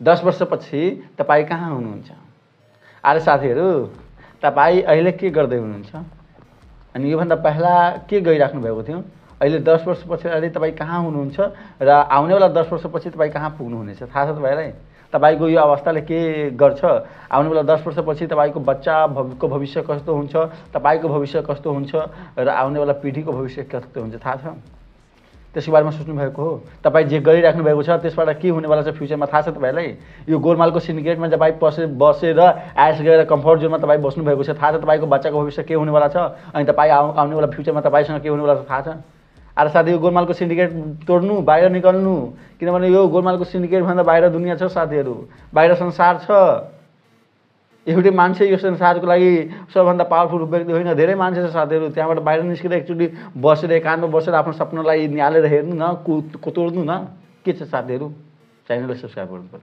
10 वर्षपछि तपाईँ कहाँ हुनुहुन्छ? अरे साथीहरू, तपाईँ अहिले के गर्दै हुनुहुन्छ? अनि योभन्दा पहिला के गरिराख्नु भएको थियो? अहिले 10 वर्ष पछाडि तपाईँ कहाँ हुनुहुन्छ र आउनेवाला 10 वर्षपछि तपाईँ कहाँ पुग्नुहुनेछ? थाहा छ तपाईँलाई? तपाईँको यो अवस्थाले के गर्छ? आउनेवाला 10 वर्षपछि तपाईँको बच्चाको भविष्य कस्तो हुन्छ, तपाईँको भविष्य कस्तो हुन्छ र आउनेवाला पिँढीको भविष्य कस्तो हुन्छ थाहा छ? त्यसको बारेमा सोच्नु भएको हो? तपाईँ जे गरिराख्नु भएको छ त्यसबाट के हुनेवाला छ फ्युचरमा थाहा छ तपाईँलाई? यो गोलमालको सिन्डिकेटमा तपाईँ बसेर एड्स गरेर कम्फर्ट जोनमा तपाईँ बस्नु भएको छ, थाहा छ तपाईँको बच्चाको भविष्य के हुनेवाला छ? अनि तपाईँ आउनेवाला फ्युचरमा तपाईँसँग के हुनेवाला छ थाहा छ? अरे साथी, यो गोलमालको सिन्डिकेट तोड्नु, बाहिर निकल्नु, किनभने यो गोलमालको सिन्डिकेटभन्दा बाहिर दुनियाँ छ साथीहरू, बाहिर संसार छ। एउटै मान्छे यो संसारको लागि सबभन्दा पावरफुल व्यक्ति होइन, धेरै मान्छे छ साथीहरू। त्यहाँबाट बाहिर निस्केर एकचोटि बसेर एकान्तमा बसेर आफ्नो सपनालाई निहालेर हेर्नु न, तोड्नु न। के छ साथीहरू? च्यानललाई सब्सक्राइब गर्नुपर्छ।